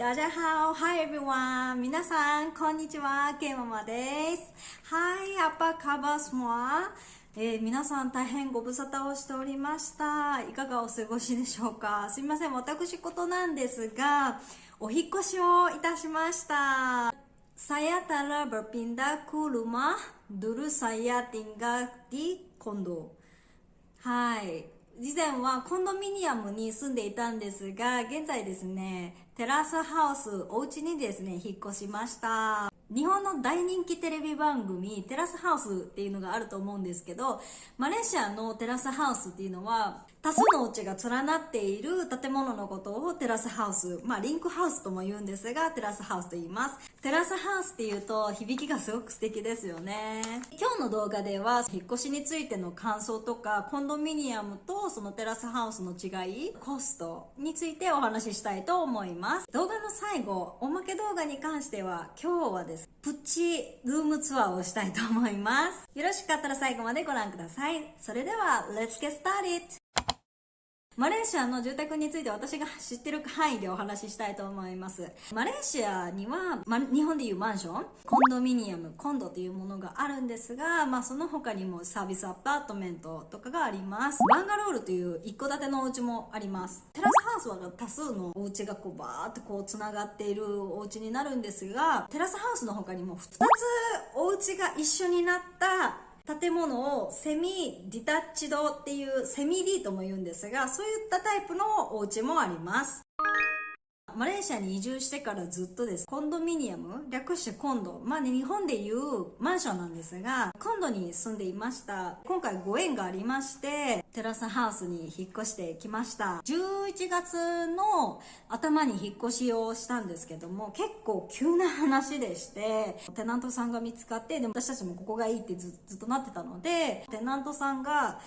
大家好, hi everyone. 皆さん、こんにちは。ケイママです。Hi, apa kabar semua? 皆さん大変ご無沙汰をしておりました。いかがお過ごしでしょうか。すみません、私事なんですが、お引越しをいたしました。Saya telah berpindah ke rumah. Dulu saya tinggal di kondo. はい。以前はコンドミニアムに住んでいたんですが、現在ですね、テラスハウス、お家にですね、引っ越しました。日本の大人気テレビ番組、テラスハウスっていうのがあると思うんですけど、マレーシアのテラスハウスっていうのは、多数のお家が連なっている建物のことをテラスハウス、リンクハウスとも言うんですが、テラスハウスと言います。テラスハウスっていうと響きがすごく素敵ですよね。今日の動画では引っ越しについての感想とか、コンドミニアムとそのテラスハウスの違い、コストについてお話ししたいと思います。動画の最後、おまけ動画に関しては今日はですね、プチルームツアーをしたいと思います。よろしかったら最後までご覧ください。それでは Let's get started! マレーシアの住宅について私が知ってる範囲でお話ししたいと思います。マレーシアには、日本でいうマンション、コンドミニアム、コンドというものがあるんですが、その他にもサービスアパートメントとかがあります。バンガロールという一戸建てのお家もあります。テラスハウスは多数のお家がバーってつながっているお家になるんですが、テラスハウスの他にも2つお家が一緒になった建物をセミディタッチドっていうセミディとも言うんですが、そういったタイプのお家もあります。マレーシアに移住してからずっとです。コンドミニアム、略してコンド。日本でいうマンションなんですが、コンドに住んでいました。今回ご縁がありまして、テラスハウスに引っ越してきました。11月の頭に引っ越しをしたんですけども、結構急な話でして、テナントさんが見つかって、でも私たちもここがいいってずっとなってたので、テナントさんが、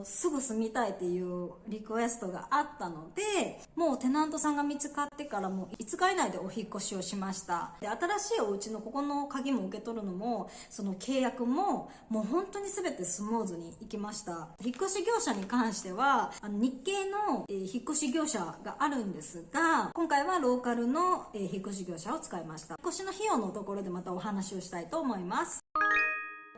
すぐ住みたいっていうリクエストがあったので、もうテナントさんが見つかってからもう5日以内でお引越しをしました。で、新しいお家のここの鍵も受け取るのも、その契約ももう本当に全てスムーズにいきました。引っ越し業者に関しては日系の引っ越し業者があるんですが、今回はローカルの引っ越し業者を使いました。引っ越しの費用のところでまたお話をしたいと思います。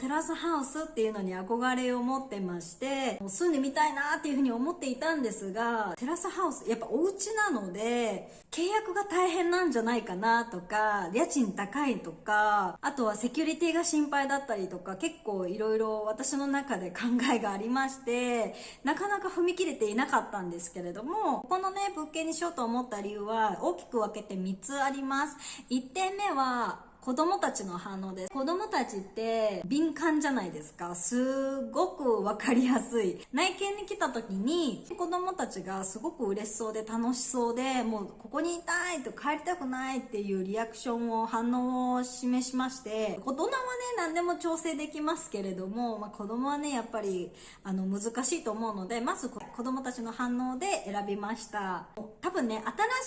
テラスハウスっていうのに憧れを持ってまして、住んでみたいなっていうふうに思っていたんですが、テラスハウス、やっぱお家なので、契約が大変なんじゃないかなとか、家賃高いとか、あとはセキュリティが心配だったりとか、結構いろいろ私の中で考えがありまして、なかなか踏み切れていなかったんですけれども、このね、物件にしようと思った理由は大きく分けて3つあります。1点目は、子供たちの反応です。子供たちって敏感じゃないですか。すごくわかりやすい。内見に来た時に子供たちがすごく嬉しそうで楽しそうで、もうここにいたいと帰りたくないっていうリアクションを反応を示しまして、大人はね何でも調整できますけれども、子供はねやっぱり難しいと思うので、まず子供たちの反応で選びました。多分ね、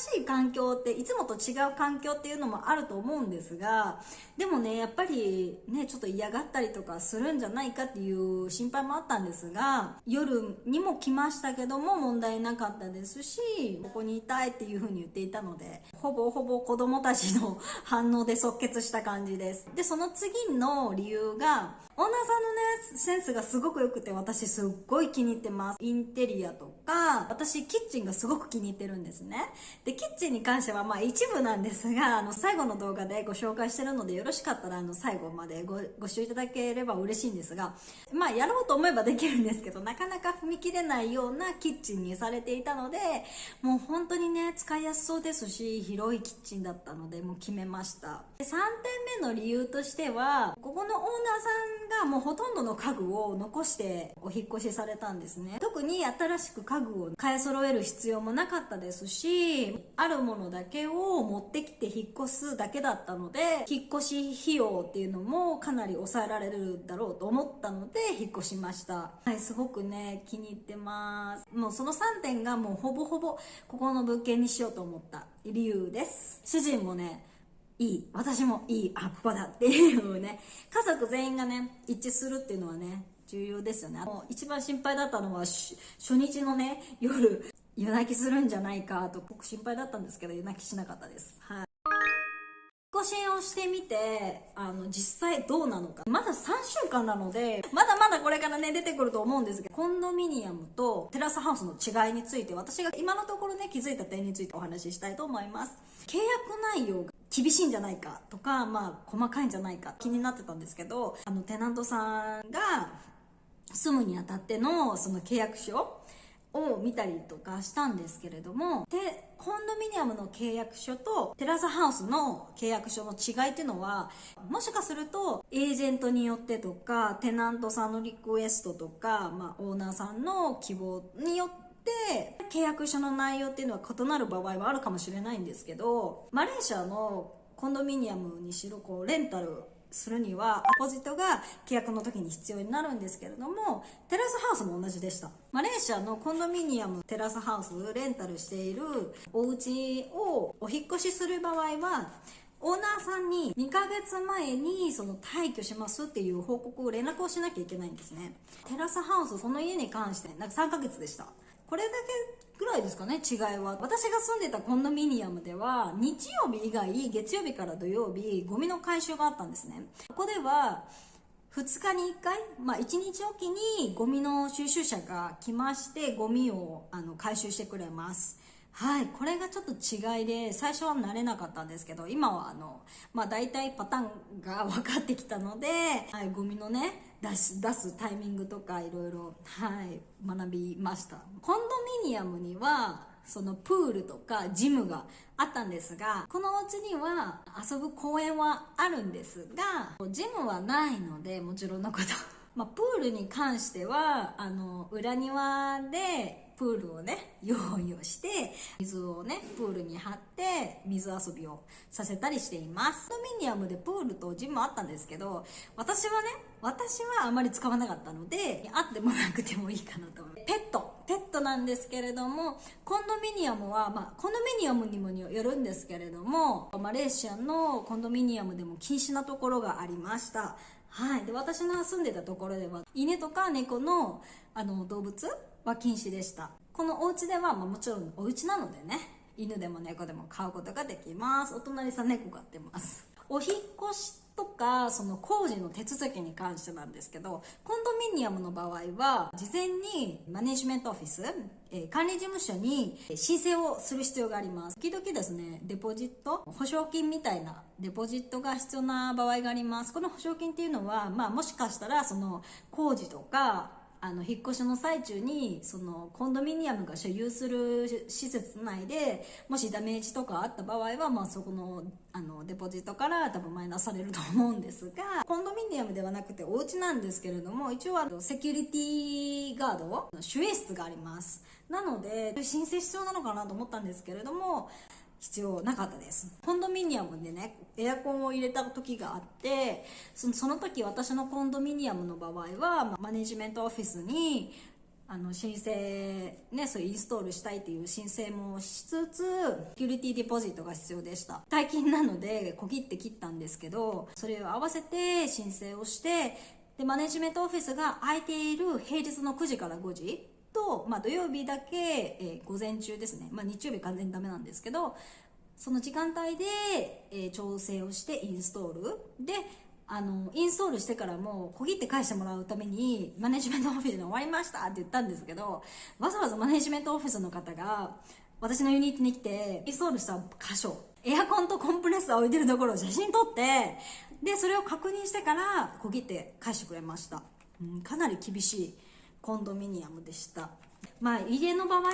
新しい環境っていつもと違う環境っていうのもあると思うんですが、でもねやっぱりねちょっと嫌がったりとかするんじゃないかっていう心配もあったんですが、夜にも来ましたけども問題なかったですし、ここにいたいっていう風に言っていたので、ほぼほぼ子供たちの反応で即決した感じです。で、その次の理由がオーナーさんのねセンスがすごく良くて、私すっごい気に入ってます。インテリアとか、私キッチンがすごく気に入ってるんですね。で、キッチンに関しては一部なんですが、最後の動画でご紹介してるので、よろしかったら最後までご視聴いただければ嬉しいんですが、やろうと思えばできるんですけど、なかなか踏み切れないようなキッチンにされていたので、もう本当にね使いやすそうですし、広いキッチンだったのでもう決めました。で、3点目の理由としては、ここのオーナーさんがもうほとんどの家具を残してお引越しされたんですね。特に新しく家具を買い揃える必要もなかったですし、あるものだけを持ってきて引っ越すだけだったので、引っ越し費用っていうのもかなり抑えられるだろうと思ったので引っ越しました。はい、すごくね気に入ってます。もうその3点がもうほぼほぼここの物件にしようと思った理由です。主人もねいい、私もいい、ここだっていうね、家族全員がね一致するっていうのはね重要ですよね。もう一番心配だったのは初日のね夜夜泣きするんじゃないかと僕心配だったんですけど、夜泣きしなかったです。はい。引っ越しをしてみて、実際どうなのか。まだ3週間なので、まだまだこれからね、出てくると思うんですけど、コンドミニアムとテラスハウスの違いについて、私が今のところね、気づいた点についてお話ししたいと思います。契約内容が厳しいんじゃないかとか、細かいんじゃないか気になってたんですけど、テナントさんが住むにあたってのその契約書を見たりとかしたんですけれども、でコンドミニアムの契約書とテラスハウスの契約書の違いっていうのは、もしかするとエージェントによってとか、テナントさんのリクエストとか、オーナーさんの希望によって契約書の内容っていうのは異なる場合はあるかもしれないんですけど、マレーシアのコンドミニアムにしろレンタルするにはアポジトが契約の時に必要になるんですけれども、テラスハウスも同じでした。マレーシアのコンドミニアムテラスハウスレンタルしているお家をお引っ越しする場合は、オーナーさんに2ヶ月前にその退去しますっていう報告を連絡をしなきゃいけないんですね。テラスハウス、その家に関して3ヶ月でした。これだけぐらいですかね、違いは。私が住んでたコンドミニアムでは日曜日以外月曜日から土曜日ゴミの回収があったんですね。ここでは2日に1回、1日おきにゴミの収集車が来ましてゴミを回収してくれます。はい、これがちょっと違いで最初は慣れなかったんですけど、今は大体パターンが分かってきたので、はい、ゴミのね出すタイミングとかいろいろ学びました。コンドミニアムにはそのプールとかジムがあったんですが、このお家には遊ぶ公園はあるんですがジムはないので、もちろんのことプールに関しては裏庭でプールをね用意をして水をねプールに張って水遊びをさせたりしています。コンドミニアムでプールとジムあったんですけど、私はあまり使わなかったので、あってもなくてもいいかなと思う。ペットなんですけれども、コンドミニアムはコンドミニアムにもよるんですけれども、マレーシアのコンドミニアムでも禁止なところがありました。はい、で私の住んでたところでは犬とか猫の動物は禁止でした。このお家では、もちろんお家なのでね、犬でも猫でも飼うことができます。お隣さん猫飼ってます。お引っ越しとかその工事の手続きに関してなんですけど、コンドミニアムの場合は事前にマネジメントオフィス、管理事務所に申請をする必要があります。時々ですね、デポジット、保証金みたいなデポジットが必要な場合があります。この保証金っていうのは、もしかしたらその工事とか引っ越しの最中にそのコンドミニアムが所有する施設内でもしダメージとかあった場合は、そこのデポジットから多分マイナスされると思うんですが、コンドミニアムではなくてお家なんですけれども、一応セキュリティガード守衛室があります。なので申請必要なのかなと思ったんですけれども、必要なかったです。コンドミニアムでねエアコンを入れた時があって、その時私のコンドミニアムの場合は、マネジメントオフィスに申請ね、そういうインストールしたいっていう申請もしつつ、セキュリティデポジットが必要でした。大金なので小切って切ったんですけど、それを合わせて申請をして、でマネジメントオフィスが空いている平日の9時から5時と、土曜日だけ、午前中ですね、日曜日完全にダメなんですけど、その時間帯で、調整をしてインストールで、インストールしてからも小切って返してもらうためにマネジメントオフィスに終わりましたって言ったんですけど、わざわざマネジメントオフィスの方が私のユニットに来てインストールした箇所、エアコンとコンプレッサー置いてるところを写真撮って、でそれを確認してから小切って返してくれました。かなり厳しいコンドミニアムでした。家の場合は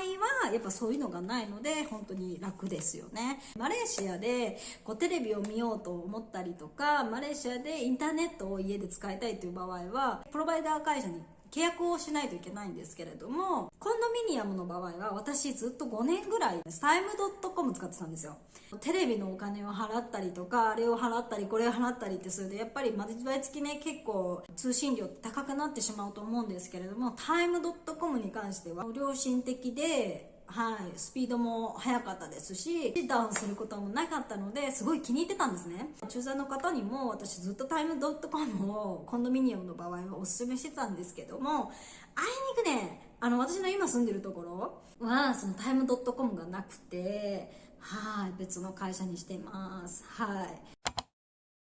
やっぱそういうのがないので本当に楽ですよね。マレーシアでテレビを見ようと思ったりとか、マレーシアでインターネットを家で使いたいという場合はプロバイダー会社に契約をしないといけないんですけれども、コンドミニアムの場合は私ずっと5年ぐらいタイムドットコム使ってたんですよ。テレビのお金を払ったりとか、あれを払ったりこれを払ったりってすると、やっぱり毎月ね結構通信料って高くなってしまうと思うんですけれども、タイムドットコムに関しては良心的でスピードも速かったですし、ダウンすることもなかったので、すごい気に入ってたんですね。駐在の方にも私ずっとタイムドットコムをコンドミニアムの場合はおすすめしてたんですけども、あいにくね、私の今住んでるところはそのタイムドットコムがなくて、別の会社にしてます。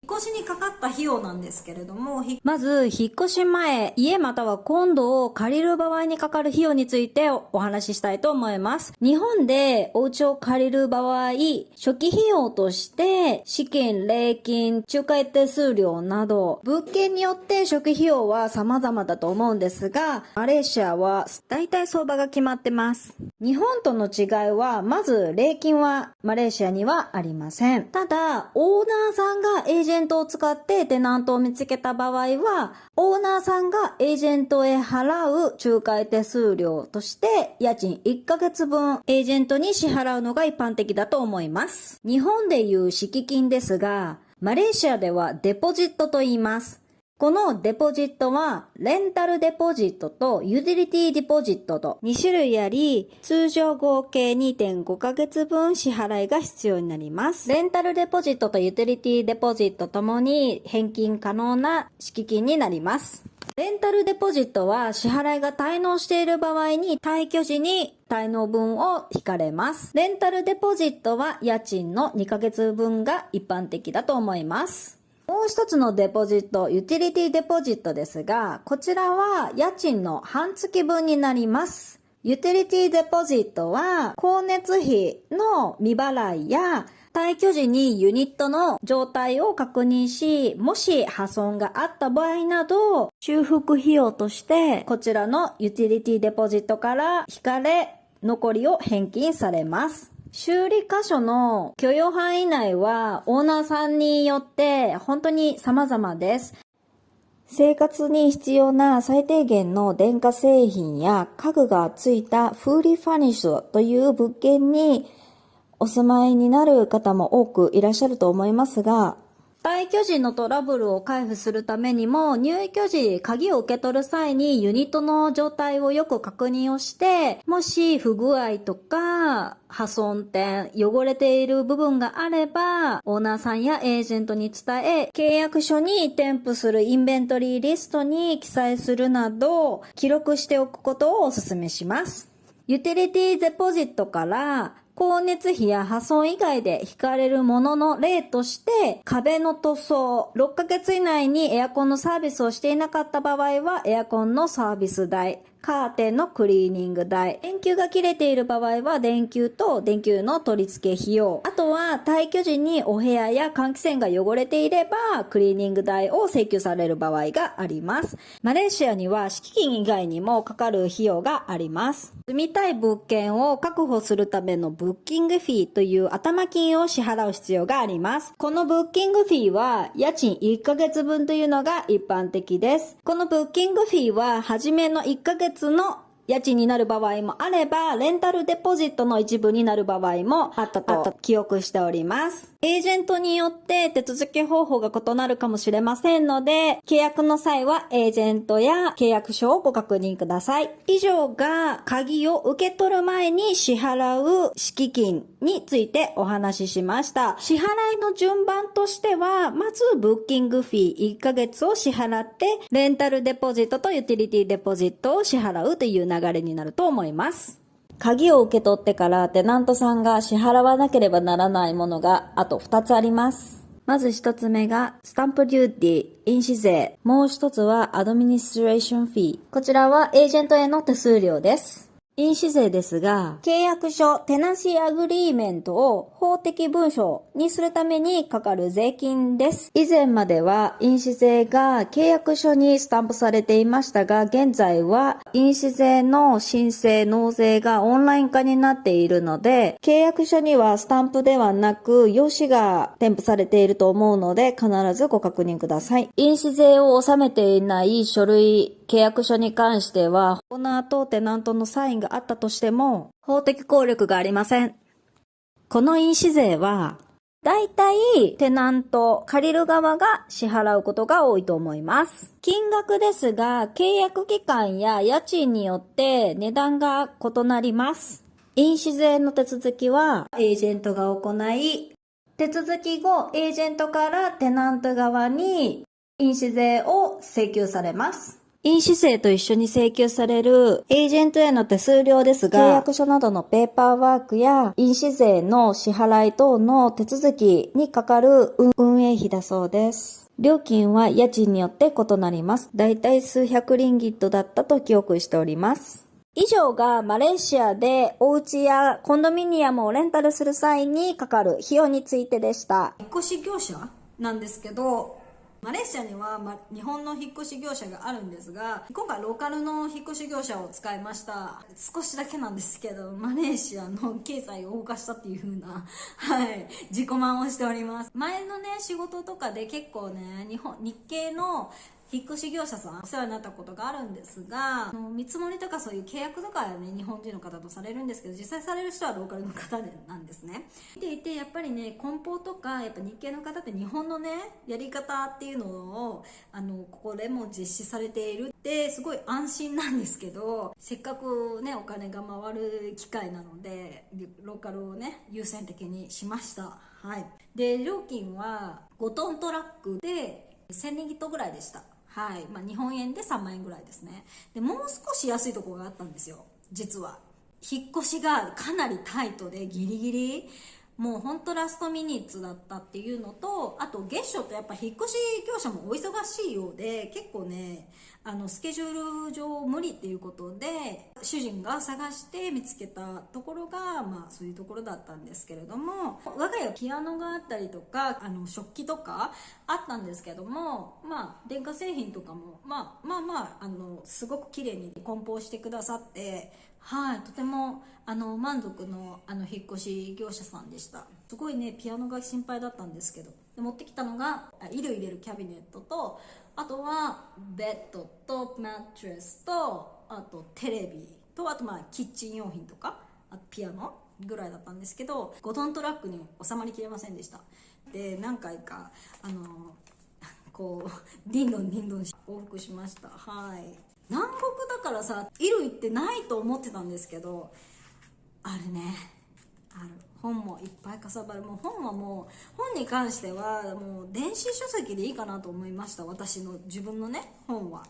引っ越しにかかった費用なんですけれども、まず、引っ越し前、家またはコンドを借りる場合にかかる費用についてお話ししたいと思います。日本でお家を借りる場合、初期費用として、資金、礼金、仲介手数料など、物件によって初期費用は様々だと思うんですが、マレーシアは大体相場が決まってます。日本との違いは、まず、礼金はマレーシアにはありません。ただ、オーナーさんがエージェントを使ってテナントを見つけた場合は、オーナーさんがエージェントへ払う仲介手数料として、家賃1ヶ月分エージェントに支払うのが一般的だと思います。日本でいう敷金ですが、マレーシアではデポジットと言います。このデポジットは、レンタルデポジットとユーティリティデポジットと2種類あり、通常合計 2.5 ヶ月分支払いが必要になります。レンタルデポジットとユーティリティデポジットともに返金可能な敷金になります。レンタルデポジットは支払いが滞納している場合に退去時に滞納分を引かれます。レンタルデポジットは家賃の2ヶ月分が一般的だと思います。もう一つのデポジット、ユーティリティデポジットですが、こちらは家賃の半月分になります。ユーティリティデポジットは、光熱費の未払いや、退去時にユニットの状態を確認し、もし破損があった場合など、修復費用として、こちらのユーティリティデポジットから引かれ、残りを返金されます。修理箇所の許容範囲内はオーナーさんによって本当に様々です。生活に必要な最低限の電化製品や家具がついたフーリーファニッシュという物件にお住まいになる方も多くいらっしゃると思いますが、退去時のトラブルを回避するためにも、入居時、鍵を受け取る際にユニットの状態をよく確認をして、もし不具合とか破損点、汚れている部分があれば、オーナーさんやエージェントに伝え、契約書に添付するインベントリーリストに記載するなど、記録しておくことをお勧めします。ユーティリティデポジットから光熱費や破損以外で引かれるものの例として、壁の塗装、6ヶ月以内にエアコンのサービスをしていなかった場合は、エアコンのサービス代、カーテンのクリーニング代、電球が切れている場合は電球と電球の取り付け費用、あとは退去時にお部屋や換気扇が汚れていればクリーニング代を請求される場合があります。マレーシアには敷金以外にもかかる費用があります。住みたい物件を確保するためのブッキングフィーという頭金を支払う必要があります。このブッキングフィーは家賃1ヶ月分というのが一般的です。このブッキングフィーは初めの1ヶ月の家賃になる場合もあれば、レンタルデポジットの一部になる場合もあったと記憶しております。エージェントによって手続き方法が異なるかもしれませんので、契約の際はエージェントや契約書をご確認ください。以上が鍵を受け取る前に支払う敷金についてお話ししました。支払いの順番としては、まずブッキングフィー1ヶ月を支払って、レンタルデポジットとユーティリティデポジットを支払うという流れになると思います。鍵を受け取ってからテナントさんが支払わなければならないものがあと2つあります。まず1つ目がスタンプデューティー、印紙税。もう1つはアドミニストレーションフィー。こちらはエージェントへの手数料です。印紙税ですが、契約書、テナンシーアグリーメントを法的文書にするためにかかる税金です。以前までは印紙税が契約書にスタンプされていましたが、現在は印紙税の申請、納税がオンライン化になっているので、契約書にはスタンプではなく、用紙が添付されていると思うので、必ずご確認ください。印紙税を納めていない書類、契約書に関しては、オーナーとテナントのサインがあったとしても、法的効力がありません。この印紙税は、だいたいテナント、借りる側が支払うことが多いと思います。金額ですが、契約期間や家賃によって値段が異なります。印紙税の手続きはエージェントが行い、手続き後、エージェントからテナント側に印紙税を請求されます。印紙税と一緒に請求されるエージェントへの手数料ですが、契約書などのペーパーワークや印紙税の支払い等の手続きにかかる運営費だそうです。料金は家賃によって異なります。だいたい数百リンギットだったと記憶しております。以上がマレーシアでお家やコンドミニアムをレンタルする際にかかる費用についてでした。引っ越し業者なんですけど、マレーシアには、日本の引っ越し業者があるんですが、今回ローカルの引っ越し業者を使いました。少しだけなんですけど、マレーシアの経済を動かしたっていう風な、自己満をしております。前のね、仕事とかで結構ね、日系の引っ越し業者さんお世話になったことがあるんですが、見積もりとかそういう契約とかはね、日本人の方とされるんですけど、実際される人はローカルの方なんですね。見ていてやっぱりね、梱包とかやっぱ日系の方って日本のねやり方っていうのをここでも実施されているってすごい安心なんですけど、せっかくねお金が回る機会なのでローカルをね優先的にしました。で料金は5トントラックで1000リンギットぐらいでした。日本円で3万円ぐらいですね。でもう少し安いところがあったんですよ。実は引っ越しがかなりタイトでギリギリもうほんとラストミニッツだったっていうのと、あと月初ってやっぱ引っ越し業者もお忙しいようで結構ねスケジュール上無理っていうことで主人が探して見つけたところがそういうところだったんですけれども、我が家ピアノがあったりとか食器とかあったんですけども、電化製品とかもすごく綺麗に梱包してくださって、とても満足の引っ越し業者さんでした。すごいねピアノが心配だったんですけど、で持ってきたのが衣類入れるキャビネットと、あとはベッドとマットレスと、あとテレビと、あとキッチン用品とかピアノぐらいだったんですけど、5トントラックに収まりきれませんでした。で何回かこうディンドンディンドン往復しました。南国だからさ衣類ってないと思ってたんですけど、あるね、ある。本もいっぱいかさばる。もう本に関してはもう電子書籍でいいかなと思いました。私の自分のね本は。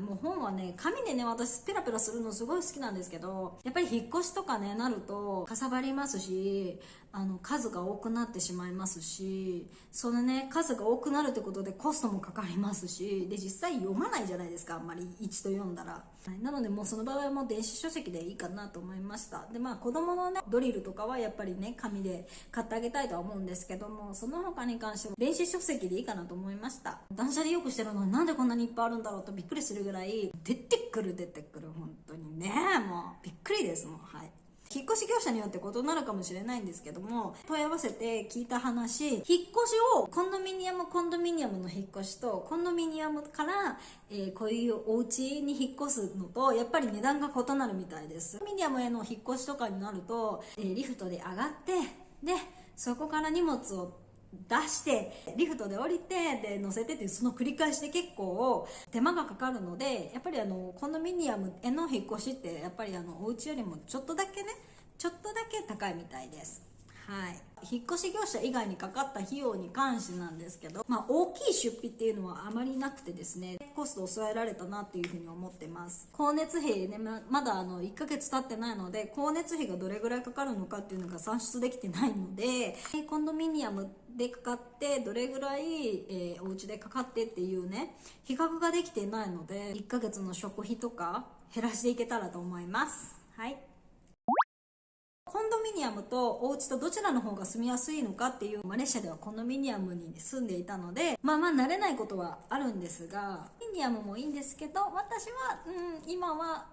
もう本はね紙でね私ペラペラするのすごい好きなんですけど、やっぱり引っ越しとかねなるとかさばりますし、数が多くなってしまいますし、そのね数が多くなるってことでコストもかかりますし、で実際読まないじゃないですか、あんまり一度読んだら。なのでもうその場合はもう電子書籍でいいかなと思いました。で子供のねドリルとかはやっぱりね紙で買ってあげたいとは思うんですけども、その他に関しては電子書籍でいいかなと思いました。断捨離よくしてるのになんでこんなにいっぱいあるんだろうとびっくりするぐらい出てくる本当にね、もうびっくりですもん。引っ越し業者によって異なるかもしれないんですけども、問い合わせて聞いた話、引っ越しをコンドミニアムの引っ越しと、コンドミニアムから、こういうお家に引っ越すのとやっぱり値段が異なるみたいです。コンドミニアムへの引っ越しとかになると、リフトで上がってでそこから荷物を出してリフトで降りてで乗せてっていうその繰り返しで結構手間がかかるので、やっぱりコンドミニアムへの引っ越しってやっぱりお家よりもちょっとだけ高いみたいです。引っ越し業者以外にかかった費用に関してなんですけど、大きい出費っていうのはあまりなくてですね、コストを抑えられたなっていうふうに思ってます。光熱費ね、まだ1ヶ月経ってないので光熱費がどれぐらいかかるのかっていうのが算出できてないので、コンドミニアムでかかってどれぐらい、お家でかかってっていうね比較ができていないので、1ヶ月の食費とか減らしていけたらと思います。コンドミニアムとお家とどちらの方が住みやすいのかっていう、マレーシアではコンドミニアムに住んでいたので慣れないことはあるんですが、ミニアムもいいんですけど、私は今は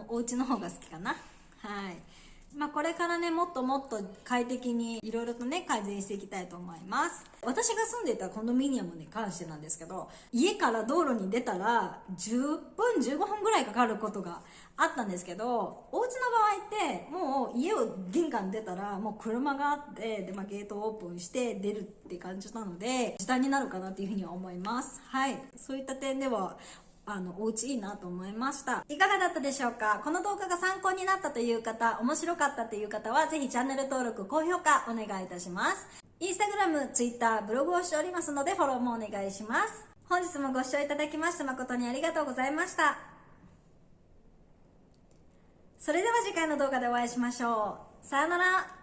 お家の方が好きかな。これからねもっともっと快適にいろいろとね改善していきたいと思います。私が住んでいたコンドミニアムに関してなんですけど、家から道路に出たら10分15分ぐらいかかることがあったんですけど、お家の場合ってもう家を玄関出たらもう車があってで、ゲートをオープンして出るって感じなので時短になるかなっていうふうには思います。そういった点ではお家いいなと思いました。いかがだったでしょうか？この動画が参考になったという方、面白かったという方は、ぜひチャンネル登録、高評価お願いいたします。インスタグラム、ツイッター、ブログをしておりますので、フォローもお願いします。本日もご視聴いただきまして誠にありがとうございました。それでは次回の動画でお会いしましょう。さよなら。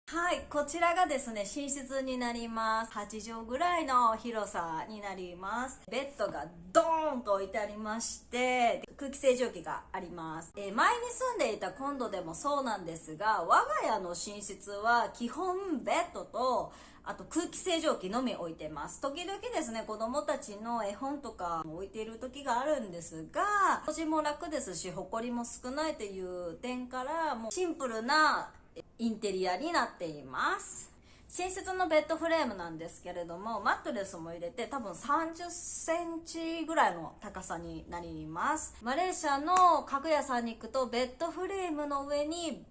はい、こちらがですね、寝室になります。8畳ぐらいの広さになります。ベッドがドーンと置いてありまして、空気清浄機があります。前に住んでいたコンドでもそうなんですが、我が家の寝室は基本ベッドと、あと空気清浄機のみ置いてます。時々ですね、子供たちの絵本とかも置いている時があるんですが、掃除も楽ですし、埃も少ないという点から、もうシンプルなインテリアになっています。寝室のベッドフレームなんですけれども、マットレスも入れて多分30センチぐらいの高さになります。マレーシアの家具屋さんに行くとベッドフレームの上に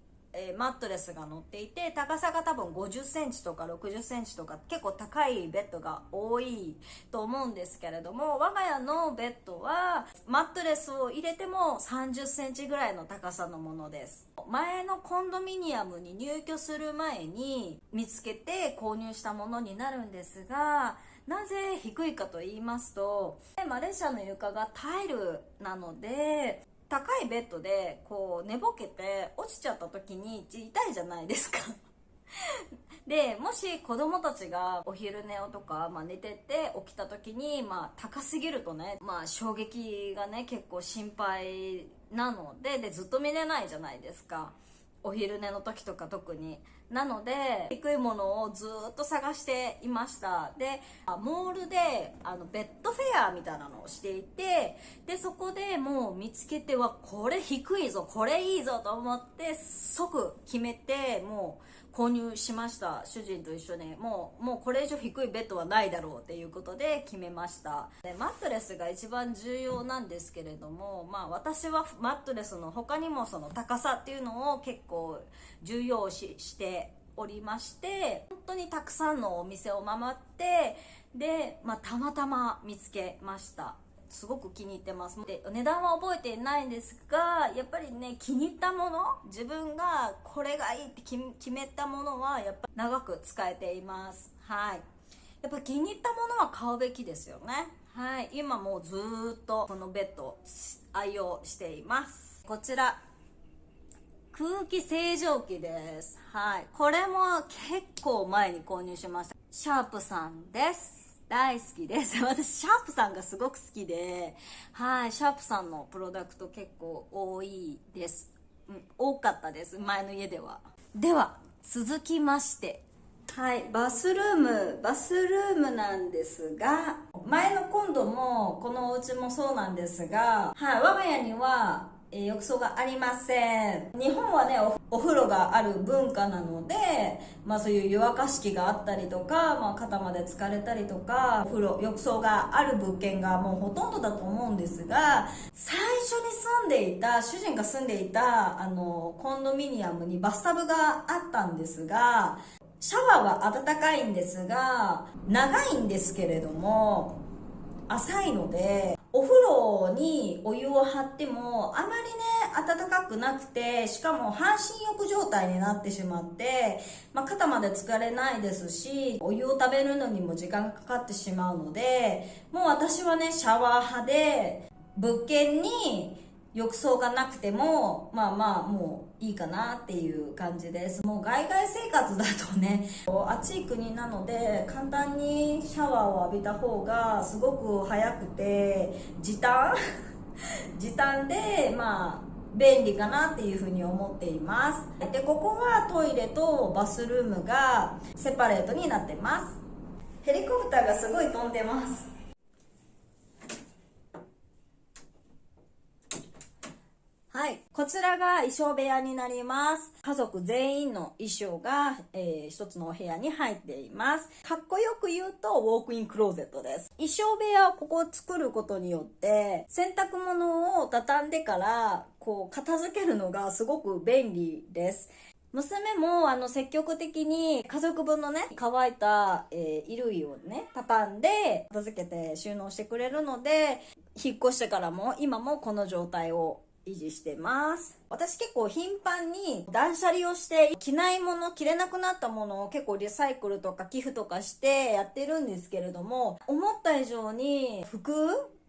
マットレスが乗っていて、高さが多分50センチとか60センチとか結構高いベッドが多いと思うんですけれども、我が家のベッドはマットレスを入れても30センチぐらいの高さのものです。前のコンドミニアムに入居する前に見つけて購入したものになるんですが、なぜ低いかと言いますと、マレーシアの床がタイルなので、高いベッドでこう寝ぼけて落ちちゃった時に痛いじゃないですかで、もし子供たちがお昼寝をとか、寝てて起きた時に、高すぎるとね、衝撃がね結構心配なので、ずっと見れないじゃないですか、お昼寝の時とか特に。なので低いものをずっと探していました。で、モールでベッドフェアみたいなのをしていて、でそこでもう見つけては、これ低いぞ、これいいぞと思って即決めて、もう購入しました。主人と一緒にもうこれ以上低いベッドはないだろうっていうことで決めました。でマットレスが一番重要なんですけれども、私はマットレスの他にもその高さっていうのを結構重要視しておりまして、本当にたくさんのお店を回って、で、たまたま見つけました。すごく気に入ってます。で、値段は覚えていないんですが、やっぱりね、気に入ったもの、自分がこれがいいって決めたものはやっぱ長く使えています。はい。やっぱ気に入ったものは買うべきですよね。はい。今もうずーっとこのベッドを愛用しています。こちら空気清浄機です。はい。これも結構前に購入しました。シャープさんです。大好きです。私、シャープさんがすごく好きで、はい。シャープさんのプロダクト結構多いです。多かったです。前の家では。では、続きまして。はい。バスルームなんですが、前のコンドも、このお家もそうなんですが、はい。我が家には、浴槽がありません。日本はね、お風呂がある文化なので、そういう湯沸かし器があったりとか、肩まで疲れたりとか、浴槽がある物件がもうほとんどだと思うんですが、最初に主人が住んでいた、コンドミニアムにバスタブがあったんですが、シャワーは暖かいんですが、長いんですけれども、浅いので、お風呂にお湯を張ってもあまりね暖かくなくて、しかも半身浴状態になってしまって、肩まで疲れないですし、お湯を食べるのにも時間がかかってしまうので、もう私はねシャワー派で、物件に浴槽がなくてももういいかなっていう感じです。もう外生活だとね、暑い国なので簡単にシャワーを浴びた方がすごく早くて時短時短で便利かなっていうふうに思っています。で、ここはトイレとバスルームがセパレートになってます。ヘリコプターがすごい飛んでます。はい。こちらが衣装部屋になります。家族全員の衣装が、一つのお部屋に入っています。かっこよく言うと、ウォークインクローゼットです。衣装部屋をここを作ることによって、洗濯物を畳んでから、片付けるのがすごく便利です。娘も積極的に家族分のね乾いた、衣類をね畳んで片付けて収納してくれるので、引っ越してからも今もこの状態を維持してます。私結構頻繁に断捨離をして着ないもの、着れなくなったものを結構リサイクルとか寄付とかしてやってるんですけれども、思った以上に服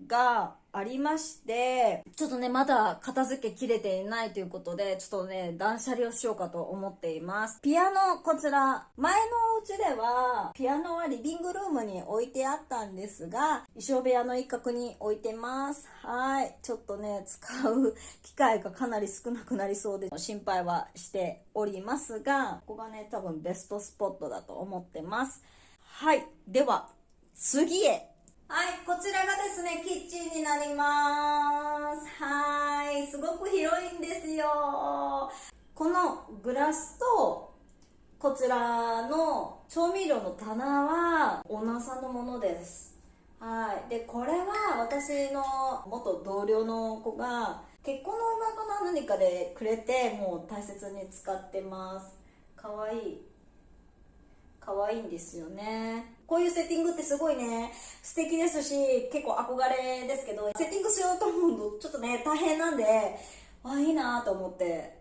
がありまして、ちょっとねまだ片付けきれていないということで、ちょっとね断捨離をしようかと思っています。ピアノ、こちら前のお家ではピアノはリビングルームに置いてあったんですが、衣装部屋の一角に置いてます。はい、ちょっとね使う機会がかなり少なくなりそうで心配はしておりますが、ここがね多分ベストスポットだと思ってます。はい、では次へ。はい、こちらがですね、キッチンになります。はい、すごく広いんですよ。このグラスと、こちらの調味料の棚は、オーナーさんのものです。はい、で、これは私の元同僚の子が、結婚のお祝いかな何かでくれて、もう大切に使ってます。かわいい。可愛いんですよね。こういうセッティングってすごいね素敵ですし、結構憧れですけど、セッティングしようと思うとちょっとね大変なんで、いいなと思って、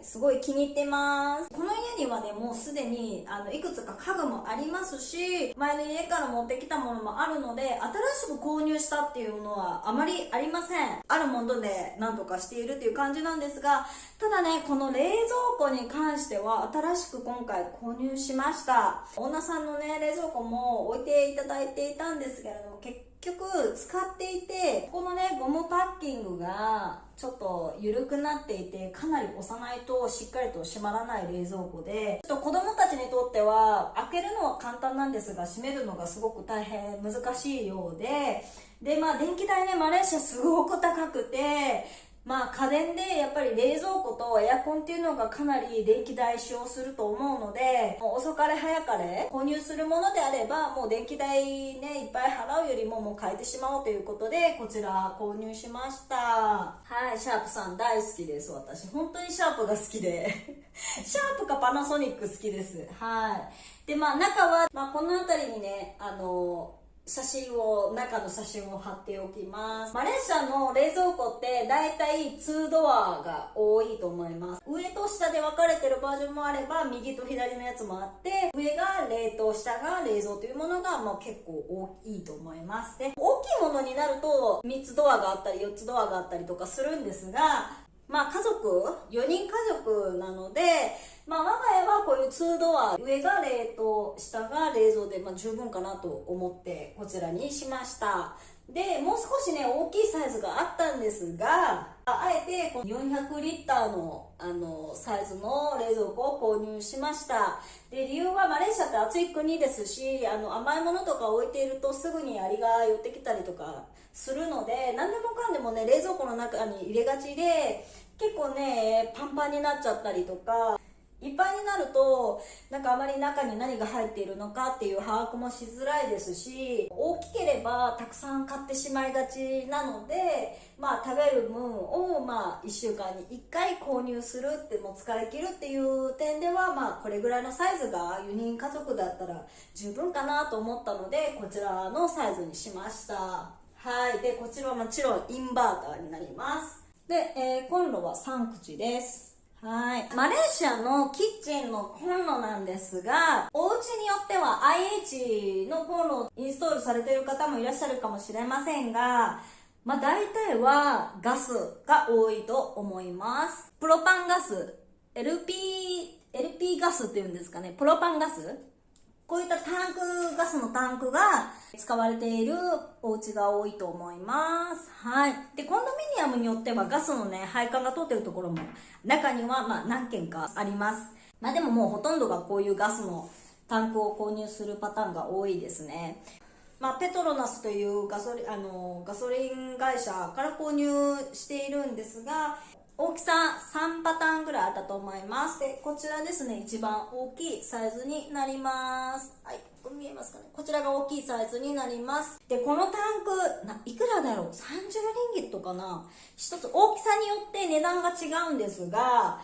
すごい気に入ってます。この家にはねもうすでにいくつか家具もありますし、前の家から持ってきたものもあるので、新しく購入したっていうのはあまりありません。あるもので何とかしているっていう感じなんですが、ただねこの冷蔵庫に関しては新しく今回購入しました。オーナーさんのね冷蔵庫も置いていただいていたんですけれども、結局使っていて、このねゴムパッキングがちょっと緩くなっていて、かなり押さないとしっかりと閉まらない冷蔵庫で、ちょっと子供たちにとっては開けるのは簡単なんですが、閉めるのがすごく大変難しいようで、電気代ねマレーシアすごく高くて、家電でやっぱり冷蔵庫とエアコンっていうのがかなり電気代使用すると思うので、もう遅かれ早かれ購入するものであれば、もう電気代ねいっぱい払うよりももう変えてしまおうということで、こちら購入しました。はい、シャープさん大好きです。私本当にシャープが好きでシャープかパナソニック好きです。はい。で中は、この辺りにね中の写真を貼っておきます。マレーシアの冷蔵庫ってだいたい2ドアが多いと思います。上と下で分かれてるバージョンもあれば、右と左のやつもあって、上が冷凍、下が冷蔵というものが結構大きいと思います。で、大きいものになると3つドアがあったり4つドアがあったりとかするんですが、家族4人家族なので、我が家はこういう2ドア、上が冷凍下が冷蔵で、十分かなと思ってこちらにしました。でもう少しね大きいサイズがあったんですが、あえてこの400リッターのサイズの冷蔵庫を購入しました。で理由はマレーシアって暑い国ですし、甘いものとか置いているとすぐにアリが寄ってきたりとかするので、何でもかんでもね冷蔵庫の中に入れがちで、結構ねパンパンになっちゃったりとか、いっぱいになるとあまり中に何が入っているのかっていう把握もしづらいですし、大きければたくさん買ってしまいがちなので、食べる分を1週間に1回購入するっても使い切るっていう点では、これぐらいのサイズが4人家族だったら十分かなと思ったので、こちらのサイズにしました。はい。でこちらはもちろんインバーターになります。で、コンロは3口です。はい。マレーシアのキッチンのコンロなんですが、お家によっては IH のコンロをインストールされている方もいらっしゃるかもしれませんが、大体はガスが多いと思います。プロパンガス、LP ガスっていうんですかね、プロパンガス、こういったガスのタンクが使われているお家が多いと思います。はい。で、コンドミニアムによってはガスのね、配管が通ってるところも中には何軒かあります。でももうほとんどがこういうガスのタンクを購入するパターンが多いですね。ペトロナスというガソリン会社から購入しているんですが、大きさ3パターンぐらいあったと思います。で、こちらですね、一番大きいサイズになります。はい、これ見えますかね。こちらが大きいサイズになります。で、このタンク、いくらだろう ?30 リンギットかな。一つ大きさによって値段が違うんですが、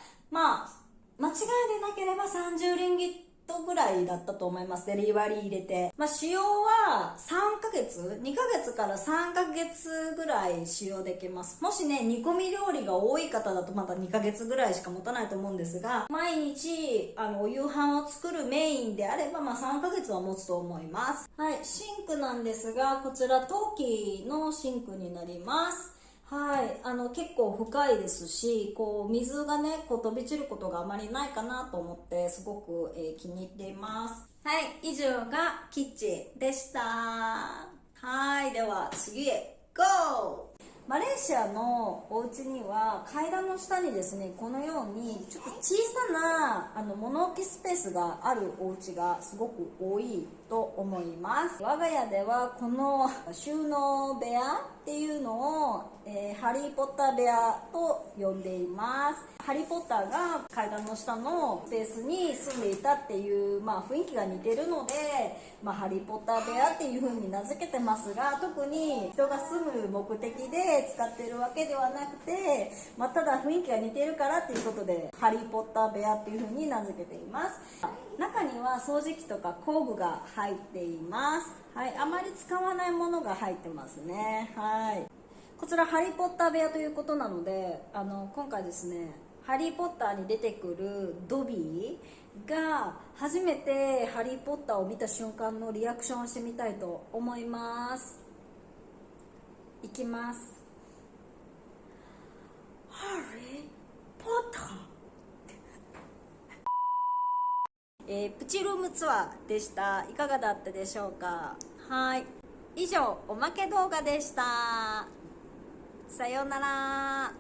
間違いでなければ30リンギットぐらいだったと思います。デリバリー入れて。使用は3ヶ月 ?2 ヶ月から3ヶ月ぐらい使用できます。もしね、煮込み料理が多い方だとまた2ヶ月ぐらいしか持たないと思うんですが、毎日、お夕飯を作るメインであれば、3ヶ月は持つと思います。はい、シンクなんですが、こちら陶器のシンクになります。はい、結構深いですし、水がね、飛び散ることがあまりないかなと思って、すごく、気に入っています。はい、以上がキッチンでした。はい、では次へ、GO！マレーシアのお家には階段の下にですね、このようにちょっと小さな物置スペースがあるお家がすごく多いと思います。我が家ではこの収納部屋っていうのを、ハリーポッター部屋と呼んでいます。ハリーポッターが階段の下のスペースに住んでいたっていう、雰囲気が似てるので、ハリーポッター部屋っていう風に名付けてますが、特に人が住む目的で使ってるわけではなくて、ただ雰囲気が似てるからっていうことでハリーポッター部屋っていう風に名付けています。中には掃除機とか工具が入っています。はい、あまり使わないものが入ってますね。はい、こちらハリーポッター部屋ということなので、今回ですね、ハリーポッターに出てくるドビーが初めてハリーポッターを見た瞬間のリアクションをしてみたいと思います。いきます。ハリーポッタープチルームツアーでした。いかがだったでしょうか。はい、以上おまけ動画でした。さようなら。